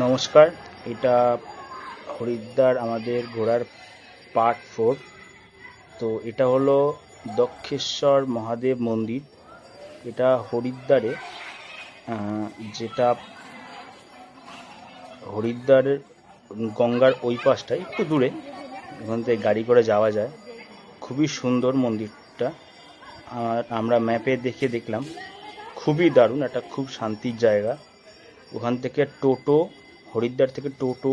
নমস্কার। এটা হরিদ্বার আমাদের ঘোরার পার্ট 4। তো এটা হলো দক্ষেশ্বর মহাদেব মন্দির। এটা হরিদ্বারে, যেটা হরিদ্বারের গঙ্গার ওই পাশটায় একটু দূরে, ওখান থেকে গাড়ি করে যাওয়া যায়। খুবই সুন্দর মন্দিরটা। আর আমরা ম্যাপে দেখে দেখলাম, খুবই দারুণ, একটা খুব শান্তির জায়গা। ওখান থেকে টোটো, হরিদ্বার থেকে টোটো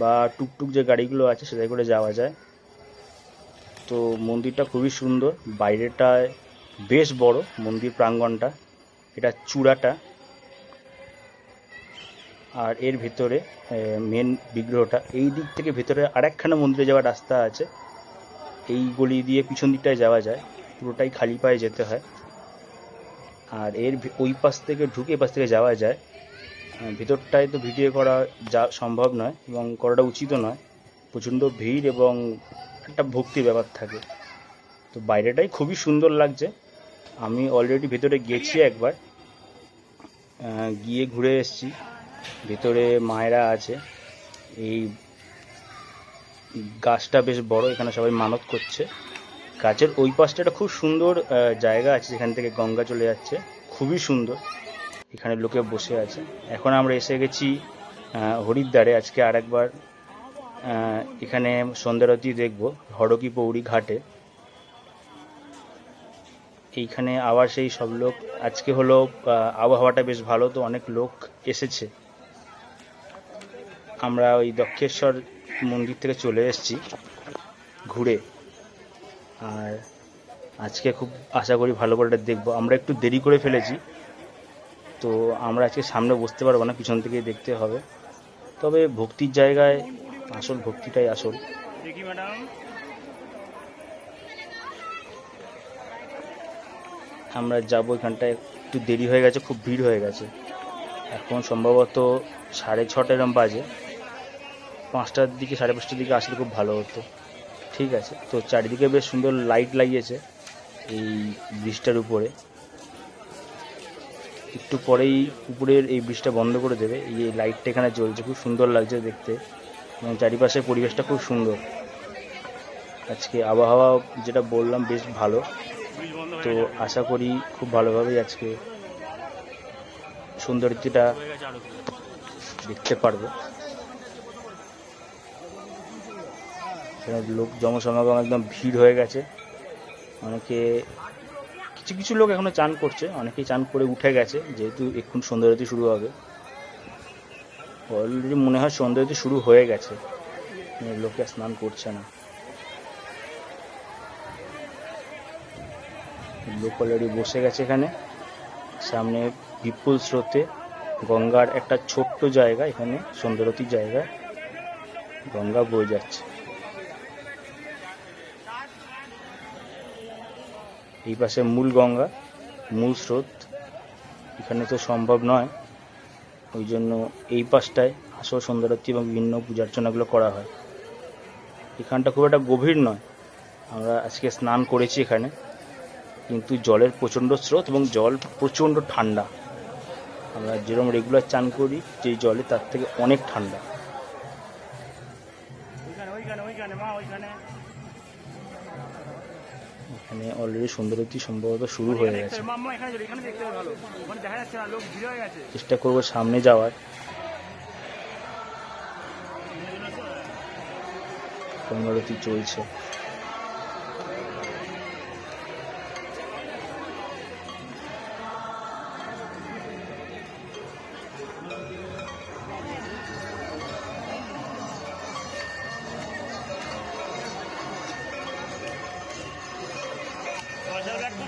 বা টুকটুক যে গাড়িগুলো আছে সেটাই করে যাওয়া যায়। তো মন্দিরটা খুবই সুন্দর, বাইরেটায় বেশ বড় মন্দির প্রাঙ্গণটা, এটা চূড়াটা। আর এর ভেতরে মেন বিগ্রহটা, এই দিক থেকে ভেতরে আরেকখানা মন্দিরে যাওয়ার রাস্তা আছে। এই গলি দিয়ে পিছন দিকটায় যাওয়া যায়, পুরোটাই খালি পায়ে যেতে হয়। আর এর ওই পাশ থেকে ঢুকে এ পাশ থেকে যাওয়া যায়। ভিতরটায় তো ভিডিও করা যা সম্ভব নয় এবং করাটা উচিতও নয়, প্রচণ্ড ভিড় এবং একটা ভক্তি ব্যাপার থাকে। তো বাইরেটাই খুবই সুন্দর লাগছে। আমি অলরেডি ভেতরে গেছি একবার, গিয়ে ঘুরে এসেছি। ভেতরে মায়েরা আছে। এই গাছটা বেশ বড়, এখানে সবাই মানত করছে। গাছের ওই পাশটা একটা খুব সুন্দর জায়গা আছে, যেখান থেকে গঙ্গা চলে যাচ্ছে, খুবই সুন্দর। এখানে লোকে বসে আছে। এখন আমরা এসে গেছি হরিদ্বারে। আজকে আর একবার এখানে সন্ধ্যারতি দেখব হরকি পৌরি ঘাটে। এইখানে আবার সেই সব লোক, আজকে হলো আবহাওয়াটা বেশ ভালো, তো অনেক লোক এসেছে। আমরা ওই দক্ষেশ্বর মন্দির থেকে চলে এসেছি ঘুরে। আর আজকে খুব আশা করি ভালো করে দেখবো। আমরা একটু দেরি করে ফেলেছি, তো আমরা আজকে সামনে বসতে পারবো না, পিছন থেকেই দেখতে হবে। তবে ভক্তির জায়গায় আসল ভক্তিটাই আসল। আমরা যাবো, এখানটায় একটু দেরি হয়ে গেছে, খুব ভিড় হয়ে গেছে। এখন সম্ভবত 6:30 এরম বাজে। 5টার দিকে, 5:30টার দিকে আসলে খুব ভালো হতো। ঠিক আছে, তো চারিদিকে বেশ সুন্দর লাইট লাগিয়েছে এই ব্রিজটার উপরে। একটু পরেই উপরের এই ব্রিজটা বন্ধ করে দেবে। এই লাইটটা এখানে জ্বলছে, খুব সুন্দর লাগছে দেখতে এবং চারিপাশের পরিবেশটা খুব সুন্দর। আজকে আবহাওয়া যেটা বললাম বেশ ভালো, তো আশা করি খুব ভালোভাবেই আজকে সৌন্দর্যটা দেখতে পারবো। এখানে লোক জনসমাগম একদম ভিড় হয়ে গেছে। অনেকে, কিছু কিছু লোক এখনো চান করছে, অনেকেই চান করে উঠে গেছে, যেহেতু এখন সন্ধ্যারতি শুরু হবে। অলরেডি মনে হয় সন্ধ্যারতি শুরু হয়ে গেছে, লোকে স্নান করছে না। লোক অলরেডি বসে গেছে এখানে। সামনে বিপুল স্রোতে গঙ্গার একটা ছোট্ট জায়গা, এখানে সন্ধ্যারতির জায়গা, গঙ্গা বয়ে যাচ্ছে। এই পাশে মূল গঙ্গা, মূল স্রোত। এখানে তো সম্ভব নয়, ওই জন্য এই পাশটায় আসল সন্ধ্যারতি এবং বিভিন্ন পূজার্চনাগুলো করা হয়। এখানটা খুব একটা গভীর নয়। আমরা আজকে স্নান করেছি এখানে, কিন্তু জলের প্রচণ্ড স্রোত এবং জল প্রচণ্ড ঠান্ডা। আমরা যেরকম রেগুলার চান করি যেই জলে, তার থেকে অনেক ঠান্ডা। এখানে অলরেডি সন্ধ্যারতি সম্ভবত শুরু হয়ে গেছে। চেষ্টা করবো সামনে যাওয়ার। সন্ধ্যারতি চলছে।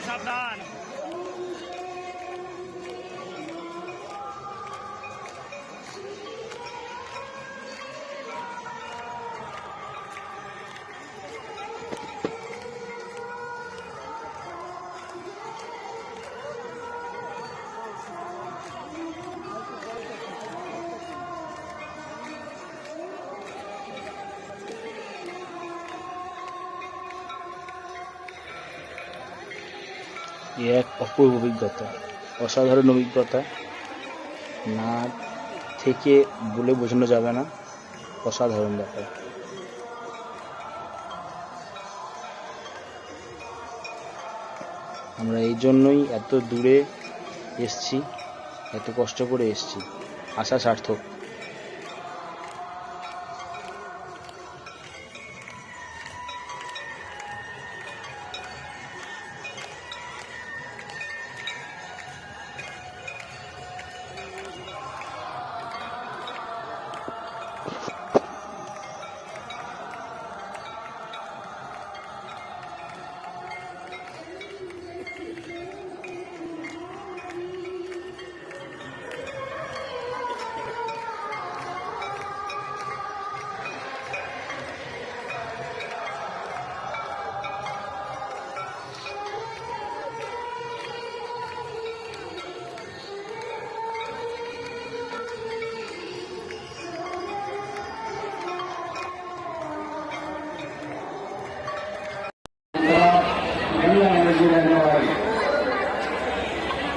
সাবধান। এ এক অপূর্ব অভিজ্ঞতা, অসাধারণ অভিজ্ঞতা। না থেকে বলে বোঝানো যাবে না, অসাধারণ ব্যাপার। আমরা এই জন্যই এত দূরে এসছি, এত কষ্ট করে এসছি, আশা সার্থক।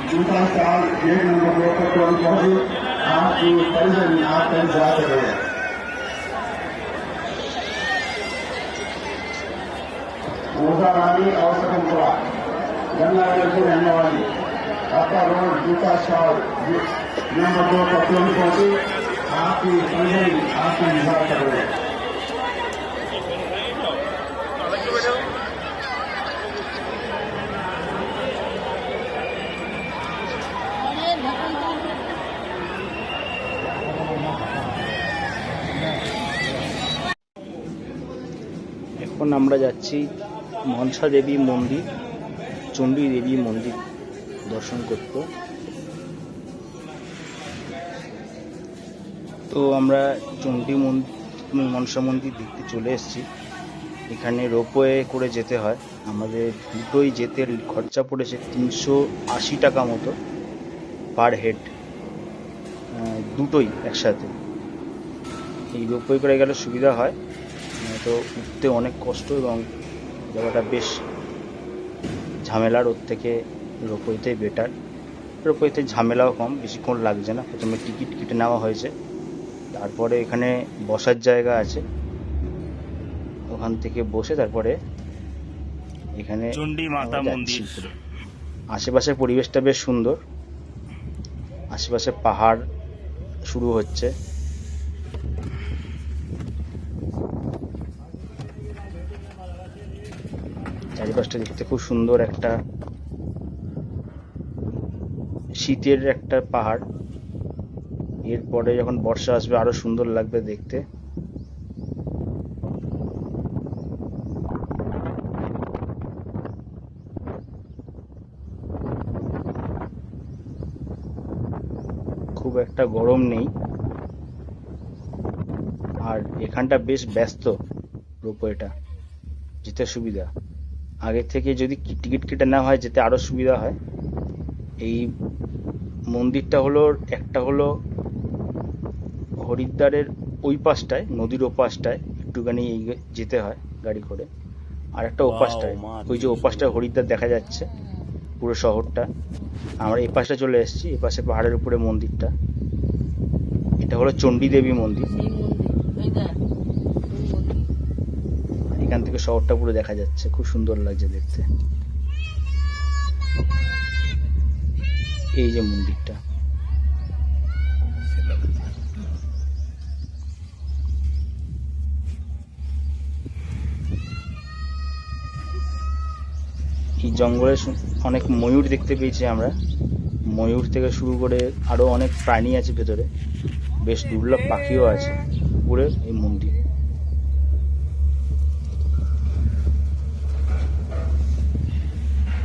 जूता साल गेट नंबर 2 पर तुरंत पहुंचे। आपकी परिजन आपका इंतजार कर रहे हैं। रोजा रानी और शकुंतला गंगानगर की रहने वाली आपका रोड जूता साल नंबर 2 पर तुरंत पहुंचे। आपकी परिजन आपका इंतजार कर रहे हैं। এখন আমরা যাচ্ছি মনসা দেবী মন্দির, চণ্ডী দেবী মন্দির দর্শন করতে। তো আমরা চণ্ডী মনসা মন্দির দেখতে চলে এসেছি। এখানে রোপওয়ে করে যেতে হয়। আমাদের দুটোই যেতে খরচা পড়েছে 380 টাকা মতো পার হেড, দুটোই একসাথে। এই রোপওয়ে করে গেলে সুবিধা হয়, তো উঠতে অনেক কষ্ট এবং জায়গাটা বেশ ঝামেলার। ওর থেকে রোপওয়েতেই বেটার। রোপওয়েতে ঝামেলাও কম, বেশিক্ষণ লাগছে না। প্রথমে টিকিট কেটে নেওয়া হয়েছে, তারপরে এখানে বসার জায়গা আছে, ওখান থেকে বসে তারপরে এখানে চণ্ডী মাতা মন্দির। আশেপাশের পরিবেশটা বেশ সুন্দর, আশেপাশে পাহাড় শুরু হচ্ছে। চারিপাশটা দেখতে খুব সুন্দর, একটা শীতের একটা পাহাড়। এরপরে যখন বর্ষা আসবে আরো সুন্দর লাগবে দেখতে। খুব একটা গরম নেই, আর এখানটা বেশ ব্যস্ত। রোপওয়েটা যেতে সুবিধা, আগে থেকে যদি টিকিট কেটে নেওয়া হয় যেতে আরো সুবিধা হয়। এই মন্দিরটা হলো, একটা হলো হরিদ্বারের ওই পাশটায়, নদীর ওপাশটায় একটুখানি যেতে হয় গাড়ি করে, আর একটা ওপাশটায়, ওই যে ওপাশটায় হরিদ্বার দেখা যাচ্ছে পুরো শহরটা। আমরা এই পাশটা চলে এসেছি, এই পাশে পাহাড়ের উপরে মন্দিরটা। এটা হলো চণ্ডী দেবী মন্দির। এখান থেকে শহরটা পুরো দেখা যাচ্ছে, খুব সুন্দর লাগছে দেখতে। এই যে মন্দিরটা, এই জঙ্গলে অনেক ময়ূর দেখতে পেয়েছি আমরা। ময়ূর থেকে শুরু করে আরো অনেক প্রাণী আছে ভেতরে, বেশ দুর্লভ পাখিও আছে পুরো এই মন্দির।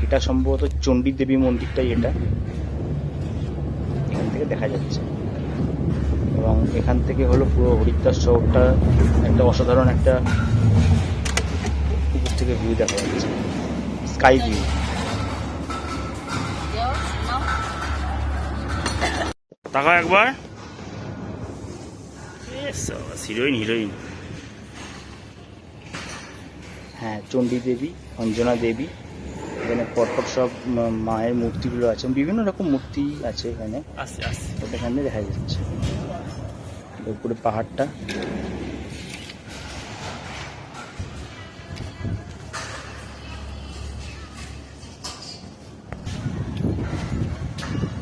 এটা সম্ভবত চণ্ডী দেবী মন্দিরটাই, এটা এখান থেকে দেখা যাচ্ছে। এবং এখান থেকে হলো পুরো হরিদ্বার শহরটা একটা অসাধারণ একটা উপর থেকে ভিউ দেখা যাচ্ছে, স্কাই ভিউ। তাকাও একবার। Heroine heroine. হ্যাঁ, চণ্ডী দেবী, অঞ্জনা দেবী, এখানে পরপর সব মায়ের মূর্তিগুলো আছে, বিভিন্ন রকম মূর্তি আছে এখানে, আস্তে আস্তে এখানে দেখা যাচ্ছে। উপরে পাহাড়টা।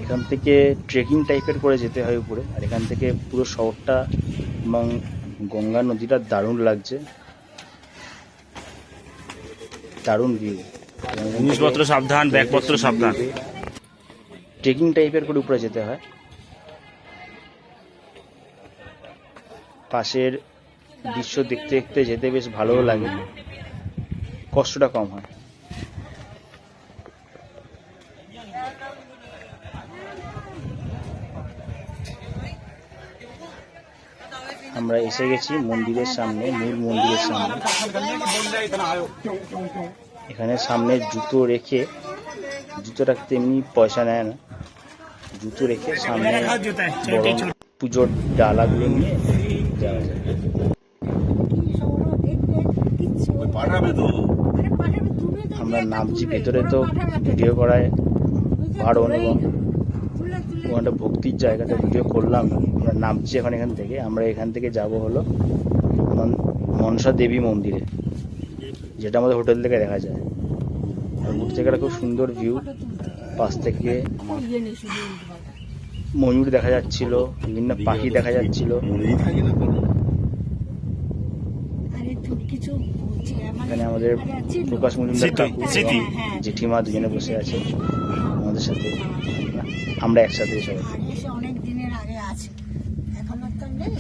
এখান থেকে ট্রেকিং টাইপের করে যেতে হয় উপরে, আর এখান থেকে পুরো শহরটা এবং গঙ্গা নদীটা দারুণ লাগছে, দারুণ ভিউ। জিনিসপত্র সাবধান, ব্যাগপত্র সাবধান। ট্রেকিং টাইপের করে উপরে যেতে হয়। পাশের দৃশ্য দেখতে দেখতে যেতে বেশ ভালোও লাগে, কষ্টটা কম হয়। আমরা এসে গেছি মন্দিরের সামনে, মূল মন্দিরের সামনে। এখানে সামনে জুতো রেখে, জুতো রাখতে এমনি পয়সা নেয় না, জুতো রেখে সামনে বড় পুজোর ডালাগুলো নিয়ে যাওয়া যায়। আমরা নামছি ভেতরে, তো ভিডিও করায় বারণ, এবং ওখানটা ভক্তির জায়গাটা ভিডিও করলাম না। আমরা নামছি এখন এখান থেকে। আমরা এখান থেকে যাব হলো মনসা দেবী মন্দিরে, যেটা আমাদের হোটেল থেকে দেখা যায়। আর উপর থেকে একটা খুব সুন্দর ভিউ, পাশ থেকে ময়ূর দেখা যাচ্ছিল, বিভিন্ন পাখি দেখা যাচ্ছিল। এখানে আমাদের প্রকাশ মজুমদার কাকু, জেঠিমা দুজনে বসে আছে আমাদের সাথে, আমরা একসাথে সবাই। অনেক দিনের আগে আছে, এখন আর তো নেই।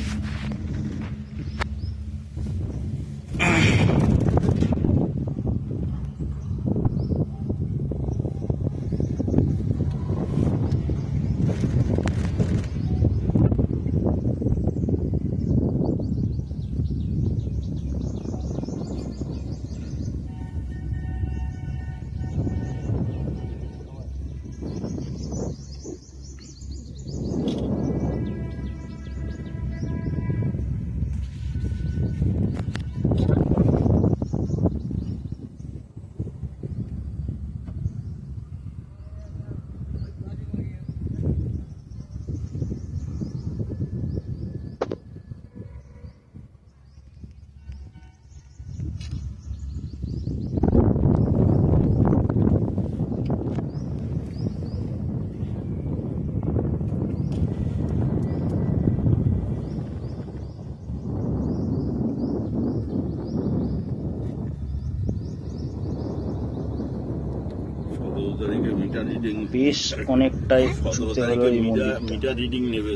বেশ অনেকটাই উঁচুতে হলো এই মন্দিরটা,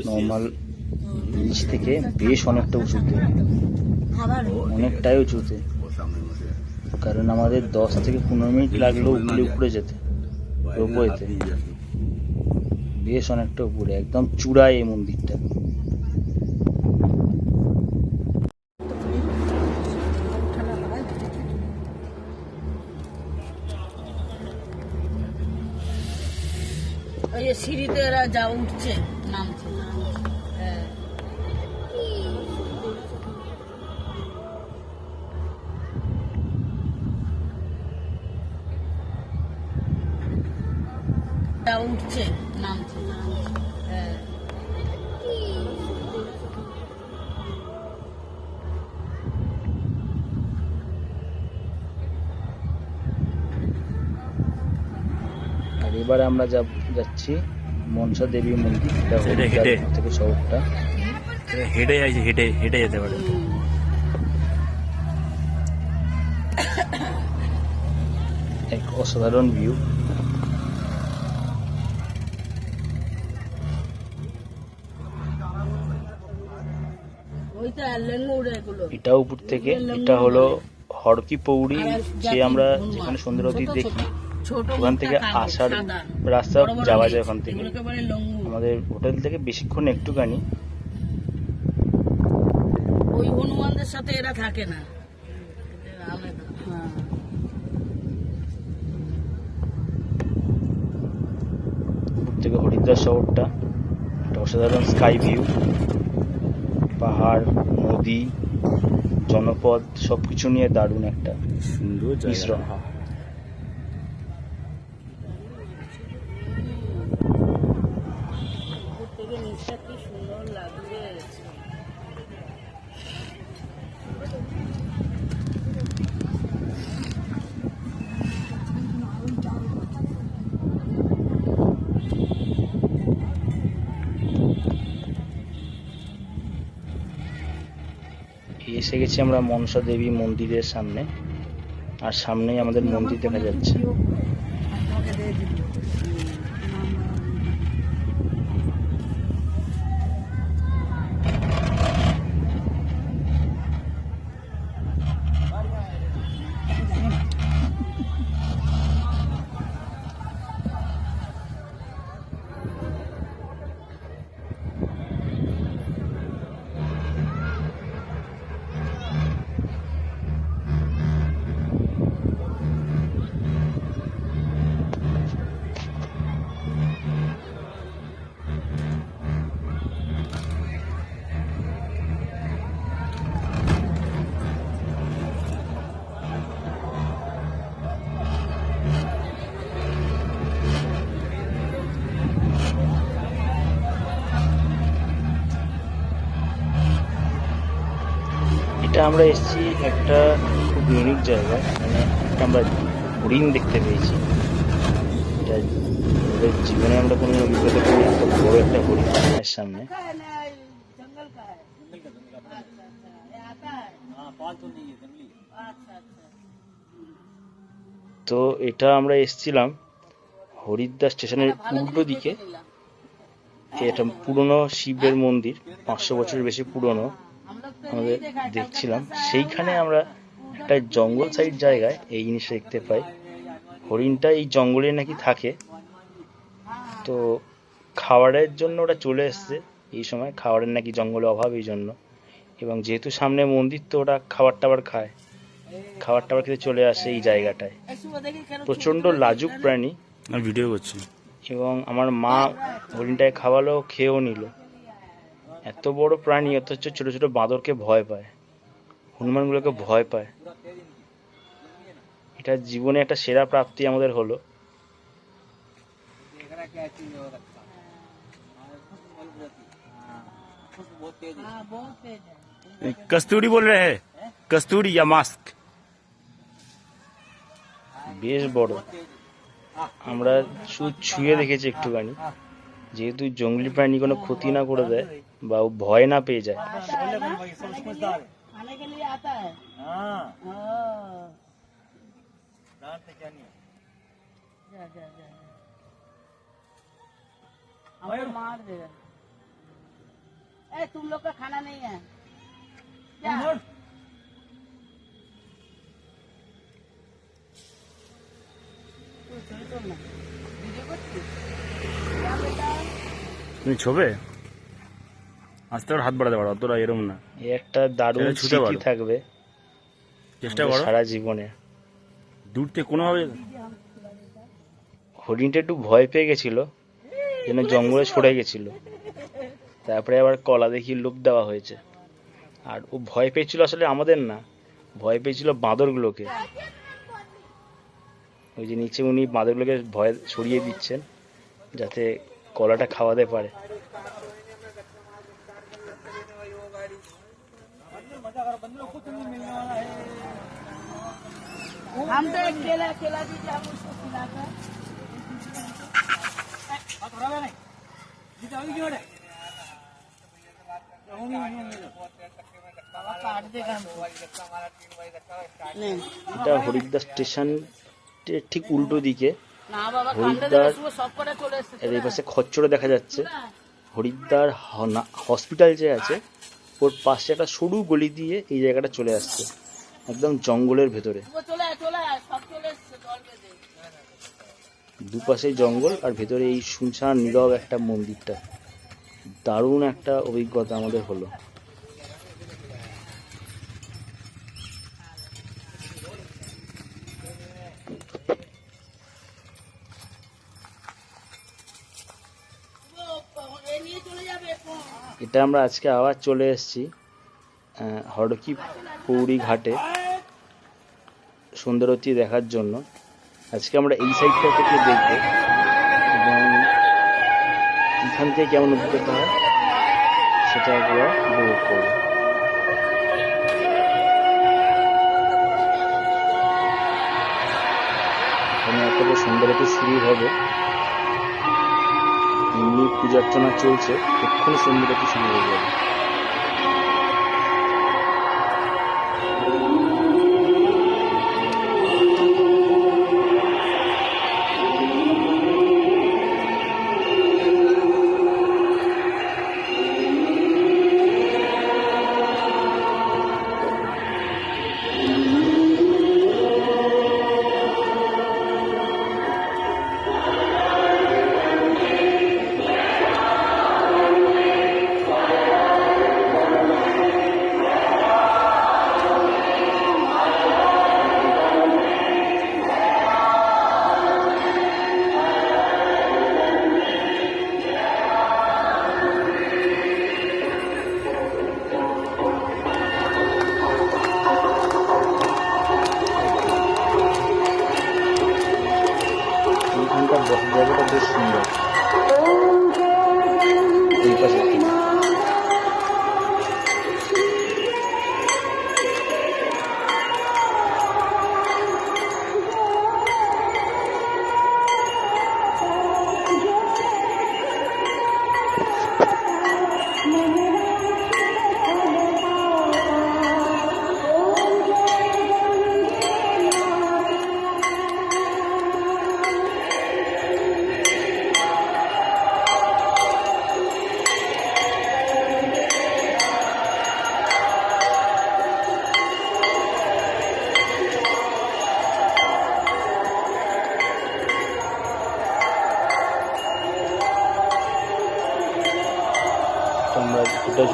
নর্মাল নিচ থেকে বেশ অনেকটা উঁচুতে, অনেকটাই উঁচুতে। কারণ আমাদের 10 থেকে 15 মিনিট লাগলো উপরে উপরে যেতে, রোপওয়েতে। বেশ অনেকটা উপরে, একদম চূড়ায় এই মন্দিরটা। ওই সিঁড়িতে এরা যা উঠছে, নামছে। উঠছে, নামছে। আর এবারে আমরা যাচ্ছি মনসা দেবী মন্দির, থেকে শহরটা হেঁটে যাইছে, হেঁটে হেঁটে যেতে পারে। এক অসাধারণ ভিউ। এটা উপর থেকে, এটা হলো হরকি পৌড়ি, যে আমরা যেখানে সন্ধ্যা নদী দেখি, ওখান থেকে আসার রাস্তা যাওয়া যায় ওখান থেকে। আমাদের হোটেল থেকে বেশিক্ষণ একটুখানি। ওই হনুমানদের সাথে এরা থাকে না, উপর থেকে হরিদ্বার শহরটা, একটা অসাধারণ স্কাই ভিউ, পাহাড়, নদী, জনপদ সবকিছু নিয়ে দারুণ একটা মিশ্রণ। এসে গেছি আমরা মনসা দেবী মন্দিরের সামনে, আর সামনেই আমাদের মন্দির দেখা যাচ্ছে। এটা আমরা এসেছি একটা খুব ইউনিক জায়গায়, মানে একটা আমরা হরিণ দেখতে পেয়েছি। এটা আমাদের জীবনে আমরা কোনো অভিজ্ঞতা করি, এত বড় একটা হরিণ আমাদের সামনে। जंगल का है। ये आता है। पालतू नहीं है, जंगली। अच्छा। তো এটা আমরা এসেছিলাম হরিদ্বার স্টেশনের উল্টো দিকে। এটা পুরনো শিবের মন্দির, 500 বছরের বেশি পুরনো। আমাদের দেখছিলাম সেইখানে আমরা একটা জঙ্গল সাইড জায়গায় এই জিনিসটা দেখতে পাই। হরিণটা এই জঙ্গলে নাকি থাকে, তো খাবারের জন্য ওটা চলে এসছে। এই সময় খাবারের নাকি জঙ্গলে অভাব, এই জন্য। এবং যেহেতু সামনে মন্দির, তো ওটা খাবার টাবার খায়, খাবার টাবার খেতে চলে আসে এই জায়গাটায়। প্রচন্ড লাজুক প্রাণী। আমি ভিডিও করছি। এবং আমার মা হরিণটাকে খাওয়ালো, খেয়েও নিল। এত বড় প্রাণী, অথচ ছোট ছোট বাঁদরকে ভয় পায়, হনুমানগুলোকে ভয় পায়। এটা জীবনে একটা সেরা প্রাপ্তি আমাদের হলো। बहुत तेज है। कस्तूरी बोल रहे हैं, कस्तूरी या मास्क? বেশ বড়। আমরা শুধু ছুঁয়ে দেখেছি একটুখানি, যেহেতু জঙ্গলি প্রাণী কোনো ক্ষতি না করে দেয় বা ও ভয় না পেয়ে যায়। खाने के लिए आता है। हाँ, हाँ। दांत से क्या नहीं है। जा। हमको मार देगा। तुम लोग का खाना नहीं है क्या? তুমি ছবে আস্তে করে হাত বাড়াতে পারো, অতটা এরম না। এই একটা দারুণ ছেড়ে ছুটে স্মৃতি পারো। থাকবে চেষ্টা আমাদের করো সারা জীবনে। দূর থেকে কোনোভাবে। হরিণটা একটু ভয় পেয়ে গেছিল, যেন জঙ্গলে সরে গেছিল। তারপরে আবার কলা দেখিয়ে লোক দেওয়া হয়েছে। আর ও ভয় পেয়েছিল আসলে আমাদের না, ভয় পেয়েছিল বাঁদরগুলোকে। ওই যে নিচে উনি বাঁদরগুলোকে ভয় সরিয়ে দিচ্ছেন, যাতে কলাটা খাওয়াতে পারে। हम तो एक केला दीजिए, हम उसको खिलाकर। काट देगा हमको। नहीं এটা হরিদ্বার স্টেশন ঠিক উল্টো দিকে। না বাবা, কান্দে হরিদ্বার দেবে, শুভ সব করে চলে এসেছে। এর এই পাশে খচ্চরে দেখা যাচ্ছে। হরিদ্বার হসপিটাল যে আছে, ওর পাশে একটা সরু গলি দিয়ে এই জায়গাটা চলে আসছে, একদম জঙ্গলের ভেতরে। চলে আয়, সব চলে এসেছে জল বেঁধে। দুপাশে জঙ্গল, আর ভেতরে এই শুনশান নীরব একটা মন্দিরটা। দারুণ একটা অভিজ্ঞতা আমাদের হলো। এ নিয়ে চলে যাবে এখন। এটা আমরা আজকে আবার চলে এসেছি হরকি পৌরি ঘাটে সুন্দরতী দেখার জন্য। আজকে আমরা এই সাইডটা থেকে দেখব এবং এখান থেকে কেমন অভিজ্ঞতা হয় সেটা একবার উপভোগ করব। এখানে একটা সুন্দরতী শুরু হবে, এমনি পূজা অর্চনা চলছে, এক্ষুনি সুন্দরতী শুরু হয়ে যাবে।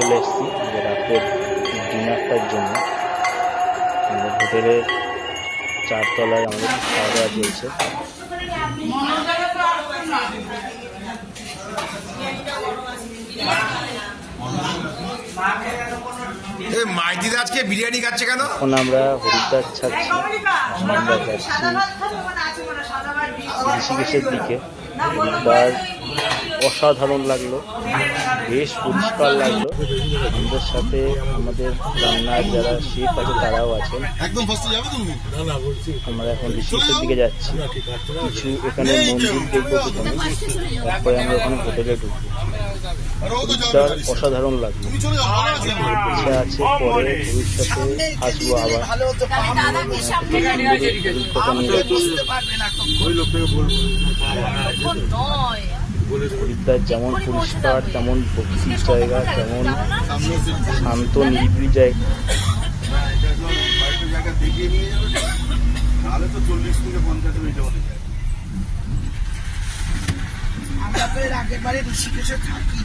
চলে এসেছি যে রাতের ডিনারটার জন্য। আমাদের হোটেলের 4 তলায় আমাদের খাওয়া দাওয়া চলছে। মাইদিদা আজকে বিরিয়ানি খাচ্ছে কেন? এখন আমরা হরিদ্বার ছাড়ছি, আমরা যাচ্ছি ঋষিকেশের দিকে। হরিদ্বার অসাধারণ লাগলো, বেশ পরিষ্কার লাগলো। আমাদের সাথে আমাদের রান্নার যারা শেফ আছে তারাও আছেন। একদম ফার্স্টে যাবে তুমি? আমরা এখন ঋষিকেশের দিকে যাচ্ছি, কিছু এখানে মন্দির দেখবো প্রথমে, তারপরে আমরা ওখানে হোটেলে ঢুকবো। হরিদ্বার অসাধারণ লাগলো, ইচ্ছা আছে পরে ভবিষ্যতে আসবো আবার। হরিদ্বার যেমন পরিষ্কার, তেমন ভক্তির জায়গা, তেমন শান্ত নিরিবিলি জায়গা। আমরা তো এর আগের বারে ঋষিকেশে থাকি।